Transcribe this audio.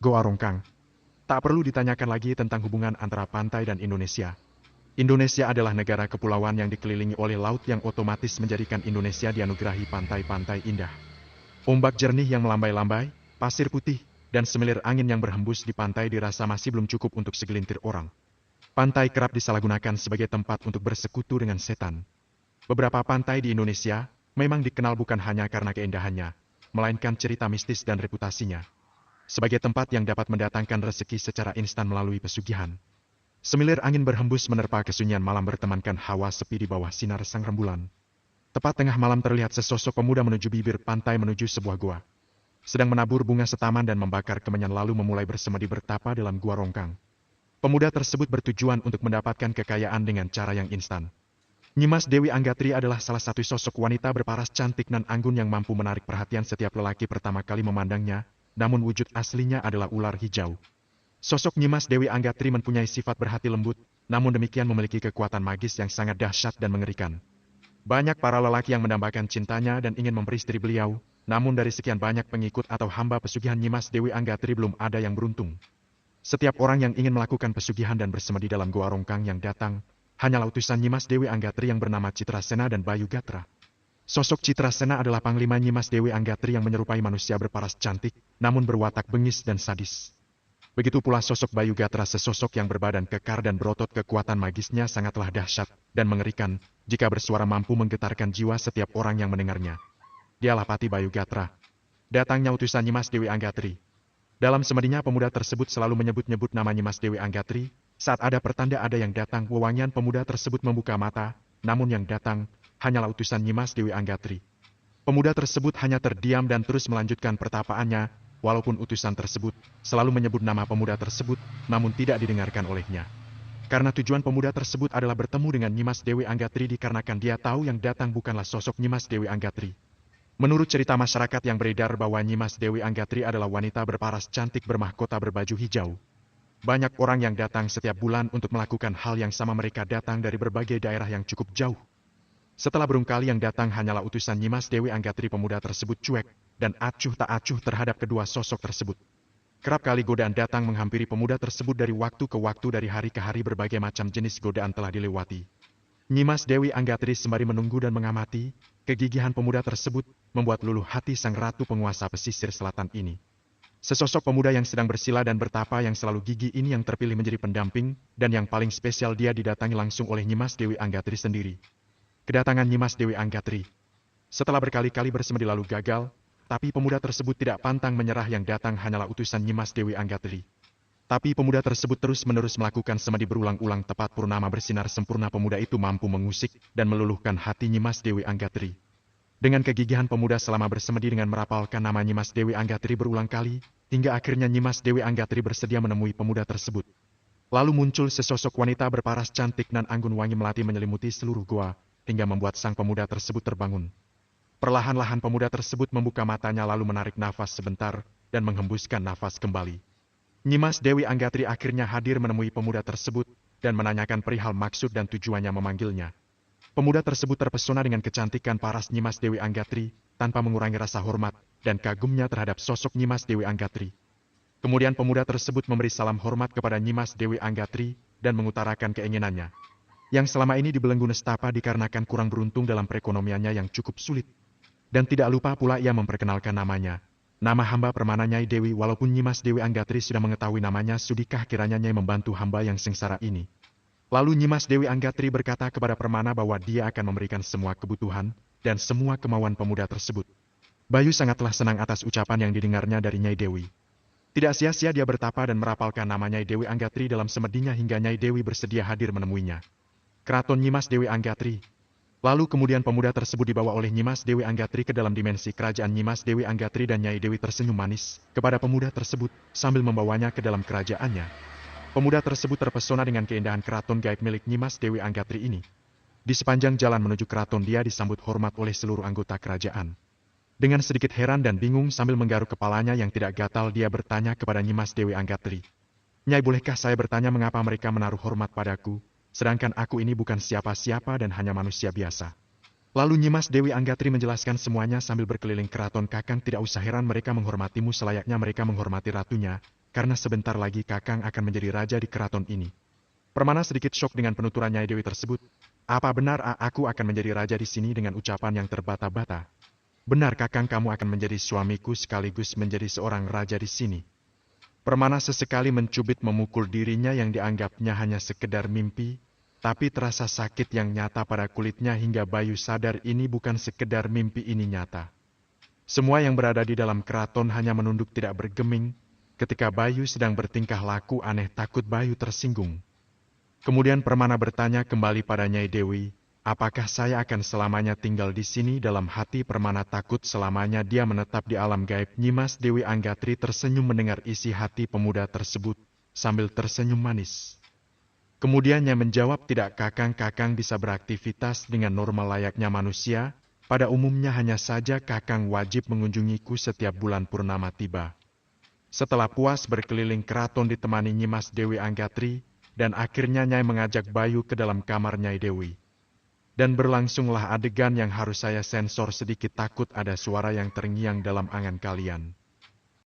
Goa Rongkang. Tak perlu ditanyakan lagi tentang hubungan antara pantai dan Indonesia. Indonesia adalah negara kepulauan yang dikelilingi oleh laut yang otomatis menjadikan Indonesia dianugerahi pantai-pantai indah. Ombak jernih yang melambai-lambai, pasir putih, dan semilir angin yang berhembus di pantai dirasa masih belum cukup untuk segelintir orang. Pantai kerap disalahgunakan sebagai tempat untuk bersekutu dengan setan. Beberapa pantai di Indonesia memang dikenal bukan hanya karena keindahannya, melainkan cerita mistis dan reputasinya sebagai tempat yang dapat mendatangkan rezeki secara instan melalui pesugihan. Semilir angin berhembus menerpa kesunyian malam bertemankan hawa sepi di bawah sinar sang rembulan. Tepat tengah malam terlihat sesosok pemuda menuju bibir pantai menuju sebuah gua. Sedang menabur bunga setaman dan membakar kemenyan lalu memulai bersemedi bertapa dalam gua Rongkang. Pemuda tersebut bertujuan untuk mendapatkan kekayaan dengan cara yang instan. Nyimas Dewi Anggatri adalah salah satu sosok wanita berparas cantik nan anggun yang mampu menarik perhatian setiap lelaki pertama kali memandangnya, namun wujud aslinya adalah ular hijau. Sosok Nyimas Dewi Anggatri mempunyai sifat berhati lembut, namun demikian memiliki kekuatan magis yang sangat dahsyat dan mengerikan. Banyak para lelaki yang mendambakan cintanya dan ingin memberi istri beliau, namun dari sekian banyak pengikut atau hamba pesugihan Nyimas Dewi Anggatri belum ada yang beruntung. Setiap orang yang ingin melakukan pesugihan dan bersemedi dalam Goa Rongkang yang datang, hanyalah utusan Nyimas Dewi Anggatri yang bernama Citrasena dan Bayu Gatra. Sosok Citrasena adalah panglima Nyimas Dewi Anggatri yang menyerupai manusia berparas cantik, namun berwatak bengis dan sadis. Begitu pula sosok Bayu Gatra, sesosok yang berbadan kekar dan berotot, kekuatan magisnya sangatlah dahsyat dan mengerikan, jika bersuara mampu menggetarkan jiwa setiap orang yang mendengarnya. Dialah Pati Bayu Gatra. Datangnya utusan Nyimas Dewi Anggatri. Dalam semedinya pemuda tersebut selalu menyebut-nyebut nama Nyimas Dewi Anggatri. Saat ada pertanda ada yang datang, wewangian pemuda tersebut membuka mata, namun yang datang hanyalah utusan Nyimas Dewi Anggatri. Pemuda tersebut hanya terdiam dan terus melanjutkan pertapaannya, walaupun utusan tersebut selalu menyebut nama pemuda tersebut, namun tidak didengarkan olehnya. Karena tujuan pemuda tersebut adalah bertemu dengan Nyimas Dewi Anggatri dikarenakan dia tahu yang datang bukanlah sosok Nyimas Dewi Anggatri. Menurut cerita masyarakat yang beredar bahwa Nyimas Dewi Anggatri adalah wanita berparas cantik bermahkota berbaju hijau. Banyak orang yang datang setiap bulan untuk melakukan hal yang sama, mereka datang dari berbagai daerah yang cukup jauh. Setelah berkali yang datang hanyalah utusan Nyimas Dewi Anggatri, pemuda tersebut cuek dan acuh tak acuh terhadap kedua sosok tersebut. Kerap kali godaan datang menghampiri pemuda tersebut dari waktu ke waktu, dari hari ke hari berbagai macam jenis godaan telah dilewati. Nyimas Dewi Anggatri sembari menunggu dan mengamati, kegigihan pemuda tersebut membuat luluh hati sang ratu penguasa pesisir selatan ini. Sesosok pemuda yang sedang bersila dan bertapa yang selalu gigih ini yang terpilih menjadi pendamping, dan yang paling spesial dia didatangi langsung oleh Nyimas Dewi Anggatri sendiri. Kedatangan Nyimas Dewi Anggatri setelah berkali-kali bersemedi lalu gagal, tapi pemuda tersebut tidak pantang menyerah. Yang datang hanyalah utusan Nyimas Dewi Anggatri. Tapi pemuda tersebut terus-menerus melakukan semedi berulang-ulang. Tepat purnama bersinar sempurna, pemuda itu mampu mengusik dan meluluhkan hati Nyimas Dewi Anggatri. Dengan kegigihan pemuda selama bersemedi dengan merapalkan nama Nyimas Dewi Anggatri berulang kali, hingga akhirnya Nyimas Dewi Anggatri bersedia menemui pemuda tersebut. Lalu muncul sesosok wanita berparas cantik nan anggun wangi melati menyelimuti seluruh goa, hingga membuat sang pemuda tersebut terbangun. Perlahan-lahan pemuda tersebut membuka matanya lalu menarik nafas sebentar dan menghembuskan nafas kembali. Nyimas Dewi Anggatri akhirnya hadir menemui pemuda tersebut dan menanyakan perihal maksud dan tujuannya memanggilnya. Pemuda tersebut terpesona dengan kecantikan paras Nyimas Dewi Anggatri tanpa mengurangi rasa hormat dan kagumnya terhadap sosok Nyimas Dewi Anggatri. Kemudian pemuda tersebut memberi salam hormat kepada Nyimas Dewi Anggatri dan mengutarakan keinginannya yang selama ini dibelenggu nestapa dikarenakan kurang beruntung dalam perekonomiannya yang cukup sulit. Dan tidak lupa pula ia memperkenalkan namanya. Nama hamba permana Nyai Dewi. Walaupun Nyimas Dewi Anggatri sudah mengetahui namanya, sudikah kiranya Nyai membantu hamba yang sengsara ini? Lalu Nyimas Dewi Anggatri berkata kepada permana bahwa dia akan memberikan semua kebutuhan dan semua kemauan pemuda tersebut. Bayu sangatlah senang atas ucapan yang didengarnya dari Nyai Dewi. Tidak sia-sia dia bertapa dan merapalkan nama Nyai Dewi Anggatri dalam semedinya hingga Nyai Dewi bersedia hadir menemuinya. Keraton Nyimas Dewi Anggatri. Lalu kemudian pemuda tersebut dibawa oleh Nyimas Dewi Anggatri ke dalam dimensi kerajaan. Nyimas Dewi Anggatri dan Nyai Dewi tersenyum manis kepada pemuda tersebut sambil membawanya ke dalam kerajaannya. Pemuda tersebut terpesona dengan keindahan keraton gaib milik Nyimas Dewi Anggatri ini. Di sepanjang jalan menuju keraton dia disambut hormat oleh seluruh anggota kerajaan. Dengan sedikit heran dan bingung sambil menggaruk kepalanya yang tidak gatal, dia bertanya kepada Nyimas Dewi Anggatri. Nyai, bolehkah saya bertanya mengapa mereka menaruh hormat padaku? Sedangkan aku ini bukan siapa-siapa dan hanya manusia biasa. Lalu Nyimas Dewi Anggatri menjelaskan semuanya sambil berkeliling keraton. Kakang, tidak usah heran mereka menghormatimu selayaknya mereka menghormati ratunya. karena sebentar lagi Kakang akan menjadi raja di keraton ini. Permana sedikit syok dengan penuturan Nyai Dewi tersebut. Apa benar aku akan menjadi raja di sini dengan ucapan yang terbata-bata? Benar Kakang, kamu akan menjadi suamiku sekaligus menjadi seorang raja di sini. Permana sesekali mencubit memukul dirinya yang dianggapnya hanya sekedar mimpi, tapi terasa sakit yang nyata pada kulitnya hingga Bayu sadar ini bukan sekedar mimpi, ini nyata. Semua yang berada di dalam keraton hanya menunduk tidak bergeming, ketika Bayu sedang bertingkah laku aneh. Takut Bayu tersinggung. Kemudian Permana bertanya kembali pada Nyai Dewi, apakah saya akan selamanya tinggal di sini? Dalam hati Permana takut selamanya dia menetap di alam gaib. Nyimas Dewi Anggatri tersenyum mendengar isi hati pemuda tersebut, sambil tersenyum manis. Kemudian Nyai menjawab, tidak Kakang, Kakang bisa beraktivitas dengan normal layaknya manusia. Pada umumnya hanya saja Kakang wajib mengunjungiku setiap bulan purnama tiba. Setelah puas berkeliling keraton ditemani Nyimas Dewi Anggatri, dan akhirnya Nyai mengajak Bayu ke dalam kamar Nyai Dewi. Dan berlangsunglah adegan yang harus saya sensor sedikit, takut ada suara yang terngiang dalam angan kalian.